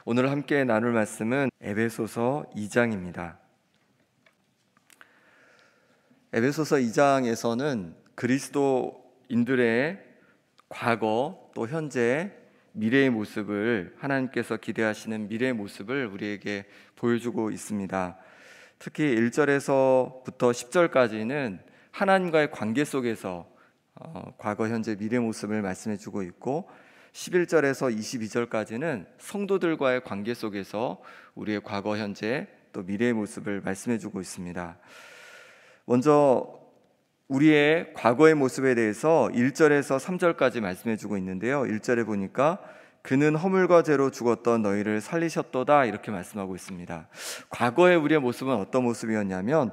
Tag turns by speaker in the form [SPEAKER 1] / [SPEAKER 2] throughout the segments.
[SPEAKER 1] 오늘 함께 나눌 말씀은 에베소서 2장입니다. 에베소서 2장에서는 그리스도인들의 과거 또 현재 미래의 모습을, 하나님께서 기대하시는 미래의 모습을 우리에게 보여주고 있습니다. 특히 1절에서부터 10절까지는 하나님과의 관계 속에서 과거, 현재, 미래 모습을 말씀해주고 있고, 11절에서 22절까지는 성도들과의 관계 속에서 우리의 과거, 현재, 또 미래의 모습을 말씀해주고 있습니다. 먼저 우리의 과거의 모습에 대해서 1절에서 3절까지 말씀해주고 있는데요, 1절에 보니까 그는 허물과 죄로 죽었던 너희를 살리셨도다, 이렇게 말씀하고 있습니다. 과거의 우리의 모습은 어떤 모습이었냐면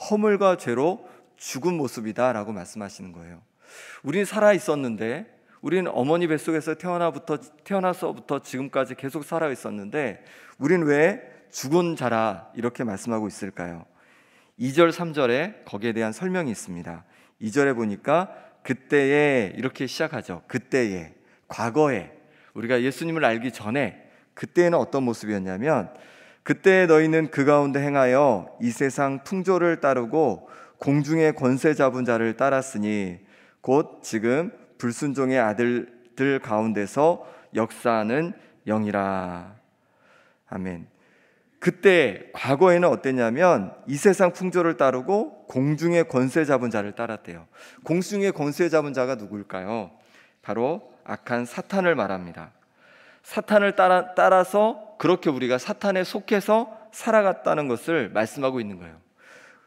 [SPEAKER 1] 허물과 죄로 죽은 모습이다 라고 말씀하시는 거예요. 우린 살아 있었는데, 우린 어머니 뱃속에서 태어나서부터 지금까지 계속 살아 있었는데 우린 왜 죽은 자라 이렇게 말씀하고 있을까요? 2절 3절에 거기에 대한 설명이 있습니다. 2절에 보니까 그때에, 이렇게 시작하죠. 그때에, 과거에, 우리가 예수님을 알기 전에 그때에는 어떤 모습이었냐면, 그때 너희는 그 가운데 행하여 이 세상 풍조를 따르고 공중의 권세 잡은 자를 따랐으니 곧 지금 불순종의 아들들 가운데서 역사하는 영이라. 아멘. 그때 과거에는 어땠냐면 이 세상 풍조를 따르고 공중의 권세 잡은 자를 따랐대요. 공중의 권세 잡은 자가 누구일까요? 바로 악한 사탄을 말합니다. 사탄을 따라서 그렇게 우리가 사탄에 속해서 살아갔다는 것을 말씀하고 있는 거예요.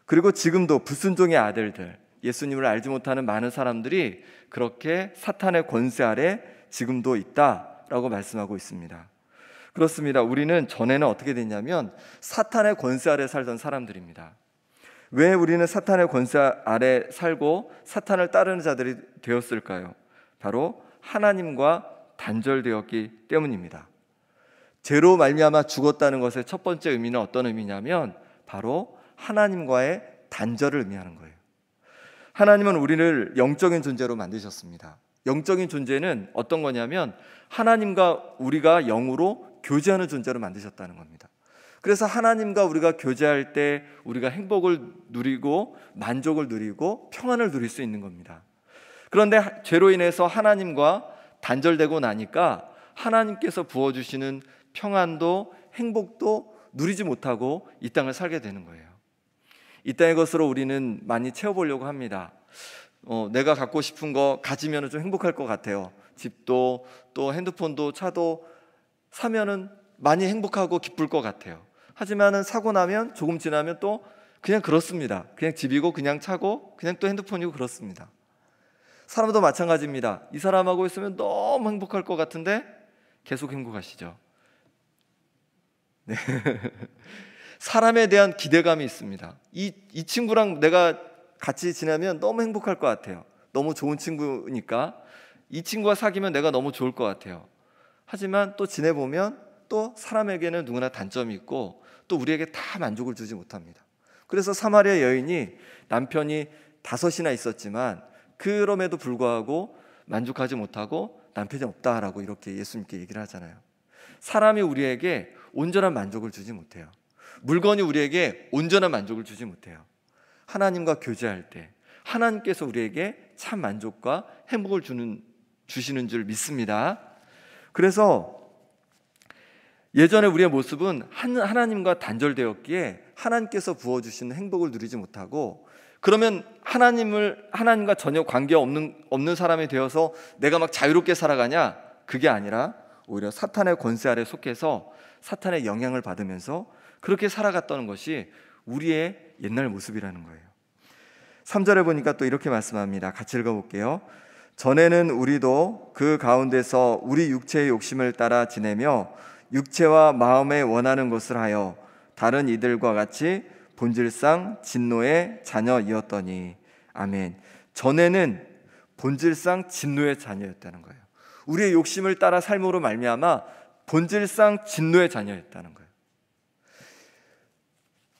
[SPEAKER 1] 그리고 지금도 불순종의 아들들, 예수님을 알지 못하는 많은 사람들이 그렇게 사탄의 권세 아래 지금도 있다라고 말씀하고 있습니다. 그렇습니다. 우리는 전에는 어떻게 됐냐면 사탄의 권세 아래 살던 사람들입니다. 왜 우리는 사탄의 권세 아래 살고 사탄을 따르는 자들이 되었을까요? 바로 하나님과 단절되었기 때문입니다. 죄로 말미암아 죽었다는 것의 첫 번째 의미는 어떤 의미냐면 바로 하나님과의 단절을 의미하는 거예요. 하나님은 우리를 영적인 존재로 만드셨습니다. 영적인 존재는 어떤 거냐면 하나님과 우리가 영으로 교제하는 존재로 만드셨다는 겁니다. 그래서 하나님과 우리가 교제할 때 우리가 행복을 누리고 만족을 누리고 평안을 누릴 수 있는 겁니다. 그런데 죄로 인해서 하나님과 단절되고 나니까 하나님께서 부어주시는 평안도 행복도 누리지 못하고 이 땅을 살게 되는 거예요. 이 땅의 것으로 우리는 많이 채워보려고 합니다. 내가 갖고 싶은 거 가지면 좀 행복할 것 같아요. 집도 또 핸드폰도 차도 사면은 많이 행복하고 기쁠 것 같아요. 하지만은 사고 나면 조금 지나면 또 그냥 그렇습니다. 그냥 집이고 그냥 차고 그냥 또 핸드폰이고 그렇습니다. 사람도 마찬가지입니다. 이 사람하고 있으면 너무 행복할 것 같은데 계속 행복하시죠? 네. 사람에 대한 기대감이 있습니다. 이 친구랑 내가 같이 지내면 너무 행복할 것 같아요. 너무 좋은 친구니까 이 친구와 사귀면 내가 너무 좋을 것 같아요. 하지만 또 지내보면 또 사람에게는 누구나 단점이 있고 또 우리에게 다 만족을 주지 못합니다. 그래서 사마리아 여인이 남편이 5이나 있었지만 그럼에도 불구하고 만족하지 못하고 남편이 없다라고 이렇게 예수님께 얘기를 하잖아요. 사람이 우리에게 온전한 만족을 주지 못해요. 물건이 우리에게 온전한 만족을 주지 못해요. 하나님과 교제할 때 하나님께서 우리에게 참 만족과 행복을 주시는 줄 믿습니다. 그래서 예전에 우리의 모습은 하나님과 단절되었기에 하나님께서 부어주시는 행복을 누리지 못하고, 그러면 하나님과 전혀 관계 없는 사람이 되어서 내가 막 자유롭게 살아가냐? 그게 아니라 오히려 사탄의 권세 아래 속해서 사탄의 영향을 받으면서 그렇게 살아갔다는 것이 우리의 옛날 모습이라는 거예요. 3절에 보니까 또 이렇게 말씀합니다. 같이 읽어볼게요. 전에는 우리도 그 가운데서 우리 육체의 욕심을 따라 지내며 육체와 마음에 원하는 것을 하여 다른 이들과 같이 본질상 진노의 자녀이었더니. 아멘. 전에는 본질상 진노의 자녀였다는 거예요. 우리의 욕심을 따라 삶으로 말미암아 본질상 진노의 자녀였다는 거예요.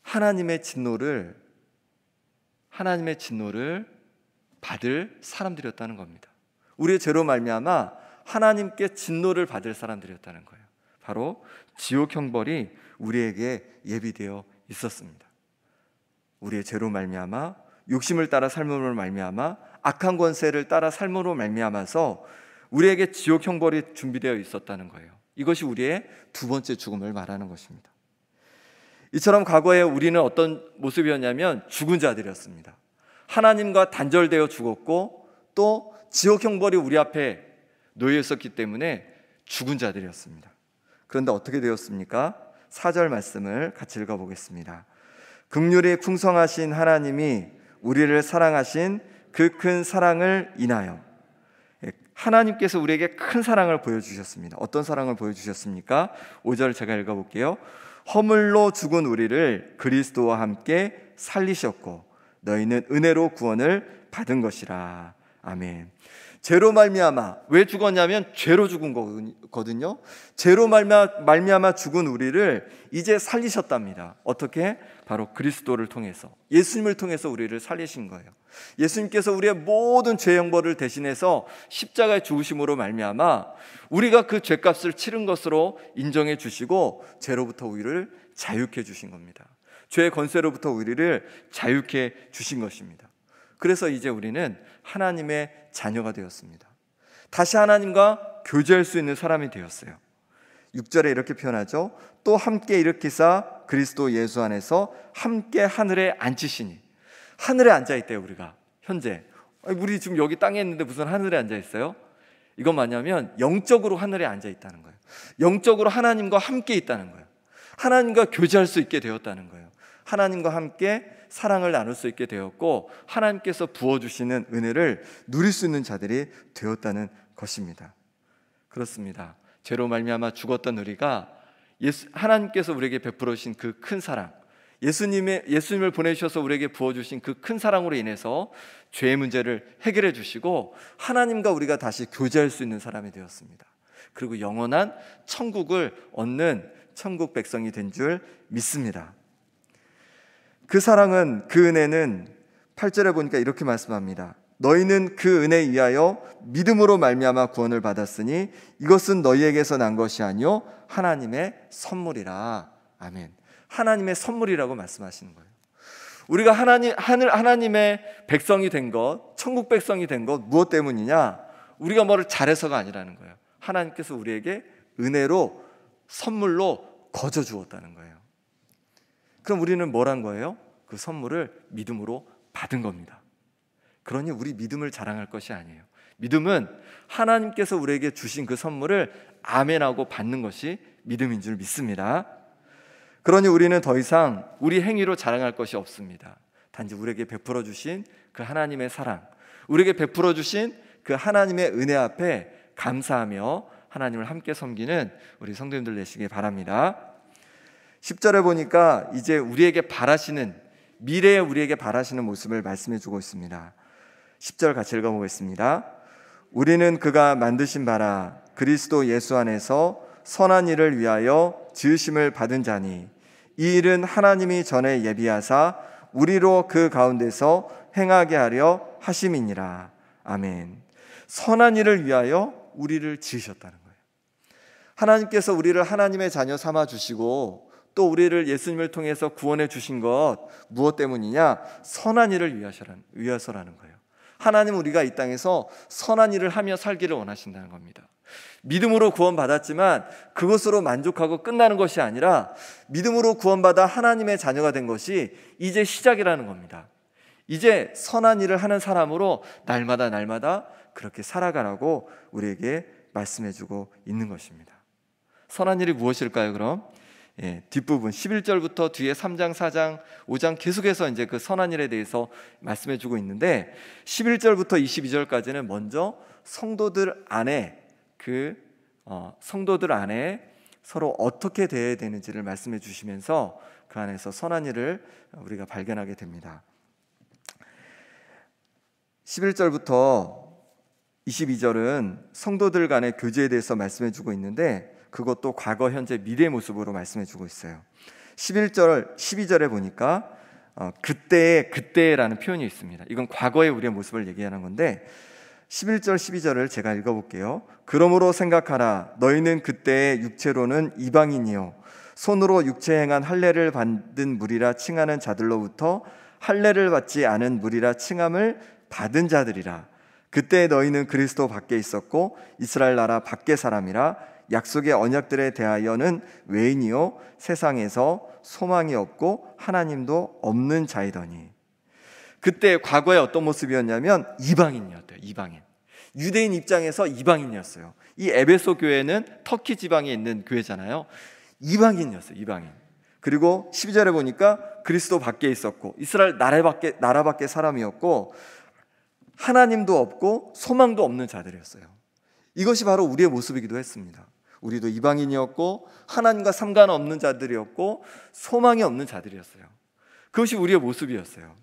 [SPEAKER 1] 하나님의 진노를 받을 사람들이었다는 겁니다. 우리의 죄로 말미암아 하나님께 진노를 받을 사람들이었다는 거예요. 바로 지옥 형벌이 우리에게 예비되어 있었습니다. 우리의 죄로 말미암아, 욕심을 따라 삶으로 말미암아, 악한 권세를 따라 삶으로 말미암아서 우리에게 지옥 형벌이 준비되어 있었다는 거예요. 이것이 우리의 두 번째 죽음을 말하는 것입니다. 이처럼 과거에 우리는 어떤 모습이었냐면 죽은 자들이었습니다. 하나님과 단절되어 죽었고 또 지옥 형벌이 우리 앞에 놓여 있었기 때문에 죽은 자들이었습니다. 그런데 어떻게 되었습니까? 4절 말씀을 같이 읽어보겠습니다. 긍휼이 풍성하신 하나님이 우리를 사랑하신 그 큰 사랑을 인하여, 하나님께서 우리에게 큰 사랑을 보여주셨습니다. 어떤 사랑을 보여주셨습니까? 5절 제가 읽어볼게요. 허물로 죽은 우리를 그리스도와 함께 살리셨고 너희는 은혜로 구원을 받은 것이라. 아멘. 죄로 말미암아, 왜 죽었냐면 죄로 죽은 거거든요. 죄로 말미암아 죽은 우리를 이제 살리셨답니다. 어떻게? 바로 그리스도를 통해서, 예수님을 통해서 우리를 살리신 거예요. 예수님께서 우리의 모든 죄 형벌을 대신해서 십자가의 죽으심으로 말미암아 우리가 그 죄값을 치른 것으로 인정해 주시고 죄로부터 우리를 자유케 주신 겁니다. 죄의 권세로부터 우리를 자유케 주신 것입니다. 그래서 이제 우리는 하나님의 자녀가 되었습니다. 다시 하나님과 교제할 수 있는 사람이 되었어요. 6절에 이렇게 표현하죠. 또 함께 일으키사 그리스도 예수 안에서 함께 하늘에 앉히시니. 하늘에 앉아있대요. 우리가 현재 우리 지금 여기 땅에 있는데 무슨 하늘에 앉아있어요? 이건 뭐냐면 영적으로 하늘에 앉아있다는 거예요. 영적으로 하나님과 함께 있다는 거예요. 하나님과 교제할 수 있게 되었다는 거예요. 하나님과 함께 사랑을 나눌 수 있게 되었고 하나님께서 부어주시는 은혜를 누릴 수 있는 자들이 되었다는 것입니다. 그렇습니다. 죄로 말미암아 죽었던 우리가 하나님께서 우리에게 베풀어 주신 그 큰 사랑, 예수님을 보내주셔서 우리에게 부어주신 그 큰 사랑으로 인해서 죄의 문제를 해결해 주시고 하나님과 우리가 다시 교제할 수 있는 사람이 되었습니다. 그리고 영원한 천국을 얻는 천국 백성이 된 줄 믿습니다. 그 사랑은, 그 은혜는 8절에 보니까 이렇게 말씀합니다. 너희는 그 은혜에 의하여 믿음으로 말미암아 구원을 받았으니 이것은 너희에게서 난 것이 아니요 하나님의 선물이라. 아멘. 하나님의 선물이라고 말씀하시는 거예요. 우리가 하나님의 백성이 된 것, 천국 백성이 된 것 무엇 때문이냐? 우리가 뭐를 잘해서가 아니라는 거예요. 하나님께서 우리에게 은혜로 선물로 거저 주었다는 거예요. 그럼 우리는 뭘 한 거예요? 그 선물을 믿음으로 받은 겁니다. 그러니 우리 믿음을 자랑할 것이 아니에요. 믿음은 하나님께서 우리에게 주신 그 선물을 아멘하고 받는 것이 믿음인 줄 믿습니다. 그러니 우리는 더 이상 우리 행위로 자랑할 것이 없습니다. 단지 우리에게 베풀어 주신 그 하나님의 사랑, 우리에게 베풀어 주신 그 하나님의 은혜 앞에 감사하며 하나님을 함께 섬기는 우리 성도님들 되시기 바랍니다. 10절에 보니까 이제 우리에게 바라시는, 미래에 우리에게 바라시는 모습을 말씀해 주고 있습니다. 10절 같이 읽어보겠습니다. 우리는 그가 만드신 바라 그리스도 예수 안에서 선한 일을 위하여 지으심을 받은 자니 이 일은 하나님이 전에 예비하사 우리로 그 가운데서 행하게 하려 하심이니라. 아멘. 선한 일을 위하여 우리를 지으셨다는 거예요. 하나님께서 우리를 하나님의 자녀 삼아 주시고 또 우리를 예수님을 통해서 구원해 주신 것 무엇 때문이냐? 선한 일을 위해서라는 거예요. 하나님은 우리가 이 땅에서 선한 일을 하며 살기를 원하신다는 겁니다. 믿음으로 구원받았지만 그것으로 만족하고 끝나는 것이 아니라 믿음으로 구원받아 하나님의 자녀가 된 것이 이제 시작이라는 겁니다. 이제 선한 일을 하는 사람으로 날마다 그렇게 살아가라고 우리에게 말씀해주고 있는 것입니다. 선한 일이 무엇일까요? 그럼 뒷부분 11절부터 뒤에 3장, 4장, 5장 계속해서 이제 그 선한 일에 대해서 말씀해주고 있는데 11절부터 22절까지는 먼저 성도들 안에 서로 어떻게 대해야 되는지를 말씀해 주시면서 그 안에서 선한 일을 우리가 발견하게 됩니다. 11절부터 22절은 성도들 간의 교제에 대해서 말씀해 주고 있는데 그것도 과거, 현재, 미래의 모습으로 말씀해 주고 있어요. 11절, 12절에 보니까 그때라는 표현이 있습니다. 이건 과거의 우리의 모습을 얘기하는 건데 11절 12절을 제가 읽어볼게요. 그러므로 생각하라. 너희는 그때의 육체로는 이방인이요 손으로 육체 행한 할례를 받은 무리라 칭하는 자들로부터 할례를 받지 않은 무리라 칭함을 받은 자들이라. 그때 너희는 그리스도 밖에 있었고 이스라엘 나라 밖의 사람이라. 약속의 언약들에 대하여는 외인이요 세상에서 소망이 없고 하나님도 없는 자이더니. 그때 과거에 어떤 모습이었냐면 이방인이었대요. 이방인. 유대인 입장에서 이방인이었어요. 이 에베소 교회는 터키 지방에 있는 교회잖아요. 이방인이었어요. 이방인. 그리고 12절에 보니까 그리스도 밖에 있었고 이스라엘 나라 밖에 사람이었고 하나님도 없고 소망도 없는 자들이었어요. 이것이 바로 우리의 모습이기도 했습니다. 우리도 이방인이었고 하나님과 상관없는 자들이었고 소망이 없는 자들이었어요. 그것이 우리의 모습이었어요.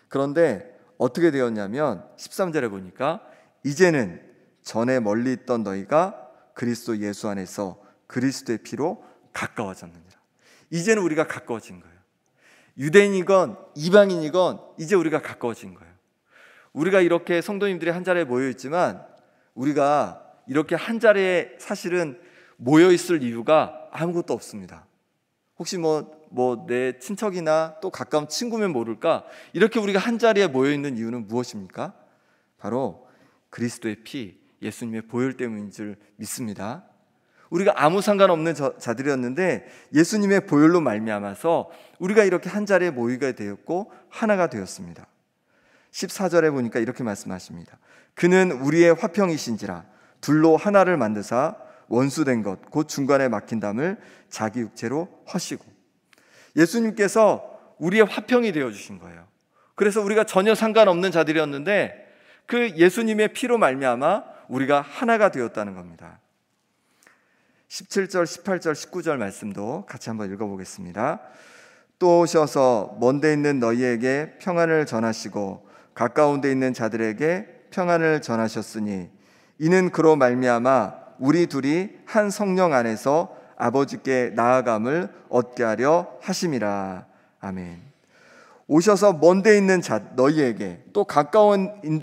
[SPEAKER 1] 그런데 어떻게 되었냐면 13절에 보니까 이제는 전에 멀리 있던 너희가 그리스도 예수 안에서 그리스도의 피로 가까워졌느니라. 이제는 우리가 가까워진 거예요. 유대인이건 이방인이건 이제 우리가 가까워진 거예요. 우리가 이렇게 성도님들이 한 자리에 모여 있지만 우리가 이렇게 한 자리에 사실은 모여 있을 이유가 아무것도 없습니다. 혹시 내 친척이나 또 가까운 친구면 모를까? 이렇게 우리가 한 자리에 모여 있는 이유는 무엇입니까? 바로 그리스도의 피, 예수님의 보혈 때문인 줄 믿습니다. 우리가 아무 상관없는 자들이었는데 예수님의 보혈로 말미암아서 우리가 이렇게 한 자리에 모이게 되었고 하나가 되었습니다. 14절에 보니까 이렇게 말씀하십니다. 그는 우리의 화평이신지라 둘로 하나를 만드사 원수된 것 곧 중간에 막힌 담을 자기 육체로 허시고. 예수님께서 우리의 화평이 되어주신 거예요. 그래서 우리가 전혀 상관없는 자들이었는데 그 예수님의 피로 말미암아 우리가 하나가 되었다는 겁니다. 17절, 18절, 19절 말씀도 같이 한번 읽어보겠습니다. 또 오셔서 먼 데 있는 너희에게 평안을 전하시고 가까운 데 있는 자들에게 평안을 전하셨으니 이는 그로 말미암아 우리 둘이 한 성령 안에서 아버지께 나아감을 얻게 하려 하심이라. 아멘. 오셔서 먼 데 있는 너희에게 또 가까운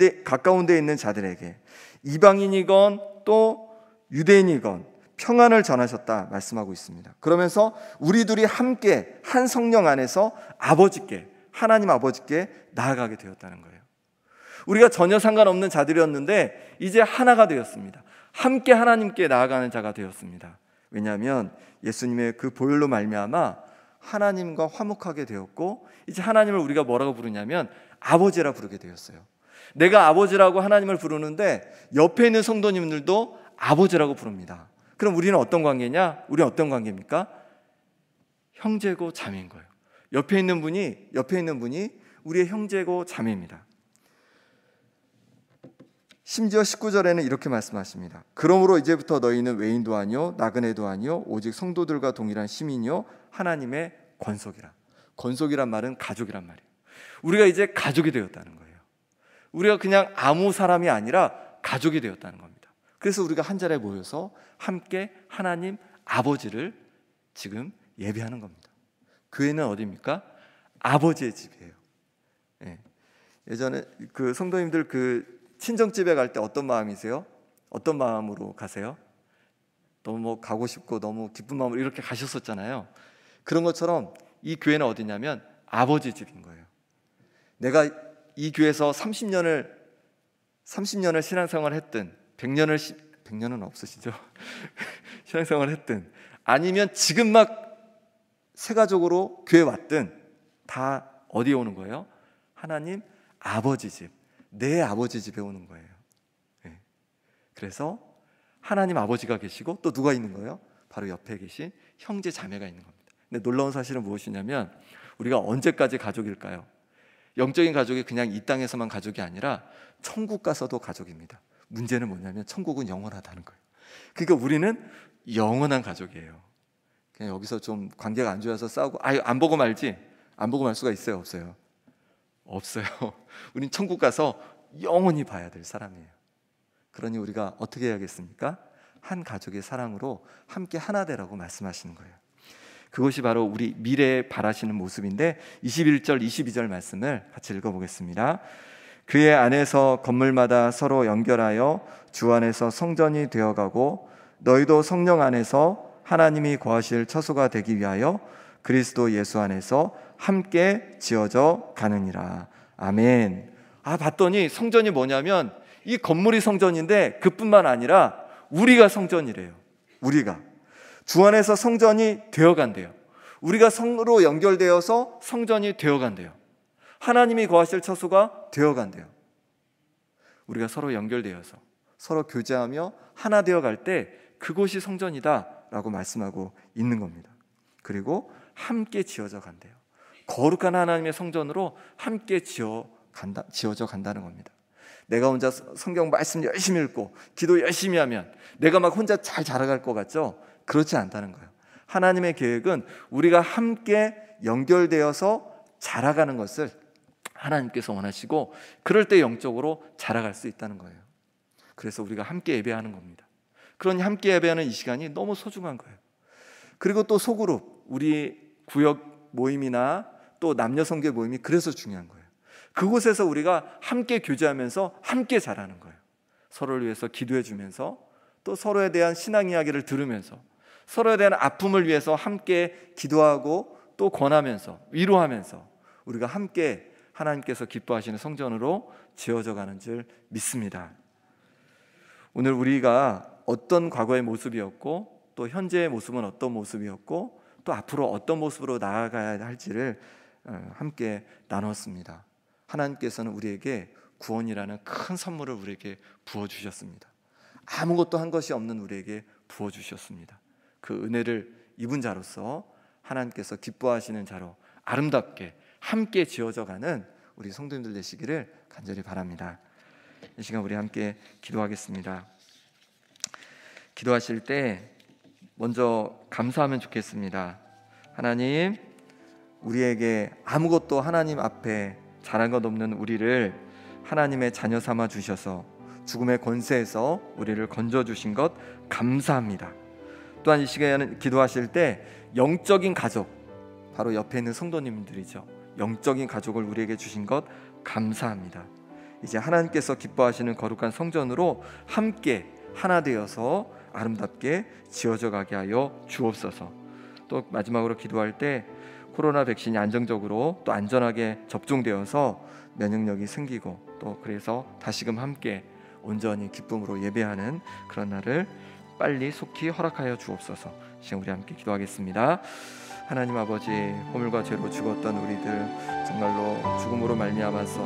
[SPEAKER 1] 데 있는 자들에게 이방인이건 또 유대인이건 평안을 전하셨다 말씀하고 있습니다. 그러면서 우리 둘이 함께 한 성령 안에서 아버지께, 하나님 아버지께 나아가게 되었다는 거예요. 우리가 전혀 상관없는 자들이었는데 이제 하나가 되었습니다. 함께 하나님께 나아가는 자가 되었습니다. 왜냐하면 예수님의 그 보혈로 말미암아 하나님과 화목하게 되었고 이제 하나님을 우리가 뭐라고 부르냐면 아버지라 부르게 되었어요. 내가 아버지라고 하나님을 부르는데 옆에 있는 성도님들도 아버지라고 부릅니다. 그럼 우리는 어떤 관계냐? 우리는 어떤 관계입니까? 형제고 자매인 거예요. 옆에 있는 분이 우리의 형제고 자매입니다. 심지어 19절에는 이렇게 말씀하십니다. 그러므로 이제부터 너희는 외인도 아니요 나그네도 아니요 오직 성도들과 동일한 시민이요 하나님의 권속이라. 권속이란 말은 가족이란 말이에요. 우리가 이제 가족이 되었다는 거예요. 우리가 그냥 아무 사람이 아니라 가족이 되었다는 겁니다. 그래서 우리가 한 자리에 모여서 함께 하나님 아버지를 지금 예배하는 겁니다. 교회는 어디입니까? 아버지의 집이에요. 예전에 그 성도님들 그 친정집에 갈 때 어떤 마음이세요? 어떤 마음으로 가세요? 너무 가고 싶고 너무 기쁜 마음으로 이렇게 가셨었잖아요. 그런 것처럼 이 교회는 어디냐면 아버지 집인 거예요. 내가 이 교회에서 30년을 신앙생활을 했든 100년은 없으시죠? 신앙생활을 했든 아니면 지금 막 새 가족으로 교회 왔든 다 어디에 오는 거예요? 하나님 아버지 집, 내 아버지 집에 오는 거예요. 그래서 하나님 아버지가 계시고 또 누가 있는 거예요? 바로 옆에 계신 형제 자매가 있는 겁니다. 근데 놀라운 사실은 무엇이냐면 우리가 언제까지 가족일까요? 영적인 가족이 그냥 이 땅에서만 가족이 아니라 천국 가서도 가족입니다. 문제는 뭐냐면 천국은 영원하다는 거예요. 그러니까 우리는 영원한 가족이에요. 그냥 여기서 좀 관계가 안 좋아서 싸우고 안 보고 말지. 안 보고 말 수가 있어요? 없어요? 없어요. 우린 천국 가서 영원히 봐야 될 사람이에요. 그러니 우리가 어떻게 해야겠습니까? 한 가족의 사랑으로 함께 하나 되라고 말씀하시는 거예요. 그것이 바로 우리 미래에 바라시는 모습인데 21절, 22절 말씀을 같이 읽어보겠습니다. 그의 안에서 건물마다 서로 연결하여 주 안에서 성전이 되어가고 너희도 성령 안에서 하나님이 거하실 처소가 되기 위하여 그리스도 예수 안에서 함께 지어져 가느니라. 아멘. 봤더니 성전이 뭐냐면 이 건물이 성전인데 그뿐만 아니라 우리가 성전이래요. 우리가 주 안에서 성전이 되어간대요. 우리가 성으로 연결되어서 성전이 되어간대요. 하나님이 거하실 처소가 되어간대요. 우리가 서로 연결되어서 서로 교제하며 하나 되어갈 때 그곳이 성전이다 라고 말씀하고 있는 겁니다. 그리고 함께 지어져 간대요. 거룩한 하나님의 성전으로 함께 지어져 간다는 겁니다. 내가 혼자 성경 말씀 열심히 읽고 기도 열심히 하면 내가 막 혼자 잘 자라갈 것 같죠? 그렇지 않다는 거예요. 하나님의 계획은 우리가 함께 연결되어서 자라가는 것을 하나님께서 원하시고 그럴 때 영적으로 자라갈 수 있다는 거예요. 그래서 우리가 함께 예배하는 겁니다. 그러니 함께 예배하는 이 시간이 너무 소중한 거예요. 그리고 또 소그룹, 우리 구역 모임이나 또 남녀 성교 모임이 그래서 중요한 거예요. 그곳에서 우리가 함께 교제하면서 함께 자라는 거예요. 서로를 위해서 기도해 주면서 또 서로에 대한 신앙 이야기를 들으면서 서로에 대한 아픔을 위해서 함께 기도하고 또 권하면서 위로하면서 우리가 함께 하나님께서 기뻐하시는 성전으로 지어져 가는 줄 믿습니다. 오늘 우리가 어떤 과거의 모습이었고 또 현재의 모습은 어떤 모습이었고 또 앞으로 어떤 모습으로 나아가야 할지를 함께 나눴습니다. 하나님께서는 우리에게 구원이라는 큰 선물을 우리에게 부어주셨습니다. 아무것도 한 것이 없는 우리에게 부어주셨습니다. 그 은혜를 입은 자로서 하나님께서 기뻐하시는 자로 아름답게 함께 지어져가는 우리 성도님들 되시기를 간절히 바랍니다. 이 시간 우리 함께 기도하겠습니다. 기도하실 때 먼저 감사하면 좋겠습니다. 하나님, 우리에게 아무것도 하나님 앞에 잘한 것 없는 우리를 하나님의 자녀 삼아 주셔서 죽음의 권세에서 우리를 건져주신 것 감사합니다. 또한 이 시간에 기도하실 때 영적인 가족, 바로 옆에 있는 성도님들이죠. 영적인 가족을 우리에게 주신 것 감사합니다. 이제 하나님께서 기뻐하시는 거룩한 성전으로 함께 하나 되어서 아름답게 지어져 가게 하여 주옵소서. 또 마지막으로 기도할 때 코로나 백신이 안정적으로 또 안전하게 접종되어서 면역력이 생기고 또 그래서 다시금 함께 온전히 기쁨으로 예배하는 그런 날을 빨리 속히 허락하여 주옵소서. 지금 우리 함께 기도하겠습니다. 하나님 아버지, 허물과 죄로 죽었던 우리들 정말로 죽음으로 말미암아서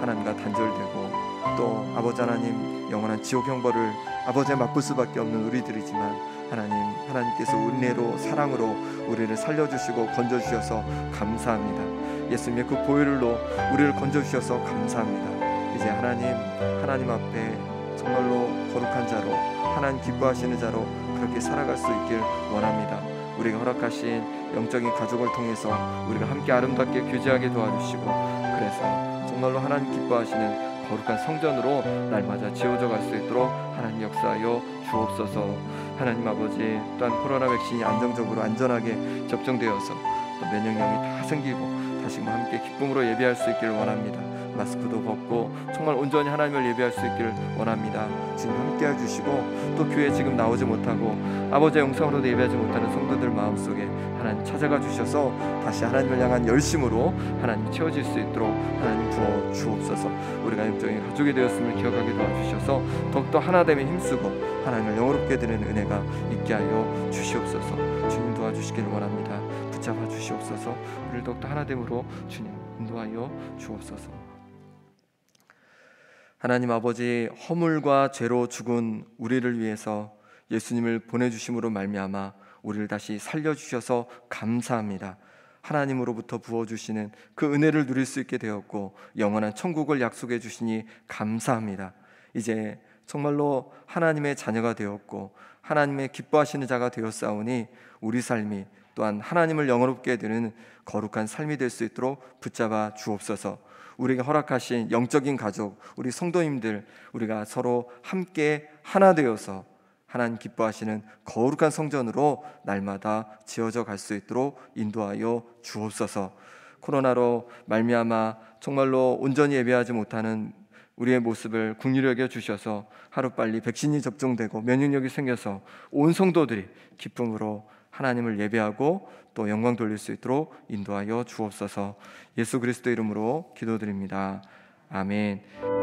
[SPEAKER 1] 하나님과 단절되고 또 아버지 하나님 영원한 지옥 형벌을 아버지의 맛볼 수밖에 없는 우리들이지만 하나님께서 은혜로 사랑으로 우리를 살려주시고 건져주셔서 감사합니다. 예수님의 그 보혈로 우리를 건져주셔서 감사합니다. 이제 하나님 앞에 정말로 거룩한 자로 하나님 기뻐하시는 자로 그렇게 살아갈 수 있길 원합니다. 우리가 허락하신 영적인 가족을 통해서 우리가 함께 아름답게 교제하게 도와주시고 그래서 정말로 하나님 기뻐하시는 거룩한 성전으로 날마다 지어져 갈 수 있도록 하나님 역사하여 주옵소서. 하나님 아버지, 또한 코로나 백신이 안정적으로 안전하게 접종되어서 또 면역력이 다 생기고 다시금 함께 기쁨으로 예배할 수 있기를 원합니다. 마스크도 벗고 정말 온전히 하나님을 예배할 수 있기를 원합니다. 주님 함께 해주시고 또 교회 지금 나오지 못하고 아버지의 영상으로도 예배하지 못하는 성도들 마음속에 하나님 찾아가 주셔서 다시 하나님을 향한 열심으로 하나님 채워질 수 있도록 하나님 부어 주옵소서. 우리가 영적인 가족이 되었음을 기억하게 도와주셔서 더욱더 하나됨에 힘쓰고 하나님을 영원롭게 드리는 은혜가 있게 하여 주시옵소서. 주님 도와주시기를 원합니다. 붙잡아 주시옵소서. 우리를 더욱더 하나됨으로 주님 인도하여 주옵소서. 하나님 아버지, 허물과 죄로 죽은 우리를 위해서 예수님을 보내주심으로 말미암아 우리를 다시 살려주셔서 감사합니다. 하나님으로부터 부어주시는 그 은혜를 누릴 수 있게 되었고 영원한 천국을 약속해 주시니 감사합니다. 이제 정말로 하나님의 자녀가 되었고 하나님의 기뻐하시는 자가 되었사오니 우리 삶이 또한 하나님을 영원롭게 드리는 거룩한 삶이 될 수 있도록 붙잡아 주옵소서. 우리에게 허락하신 영적인 가족, 우리 성도님들, 우리가 서로 함께 하나 되어서 하나님 기뻐하시는 거룩한 성전으로 날마다 지어져 갈 수 있도록 인도하여 주옵소서. 코로나로 말미암아 정말로 온전히 예배하지 못하는 우리의 모습을 긍휼히 여겨 주셔서 하루빨리 백신이 접종되고 면역력이 생겨서 온 성도들이 기쁨으로 하나님을 예배하고 또 영광 돌릴 수 있도록 인도하여 주옵소서. 예수 그리스도 이름으로 기도드립니다. 아멘.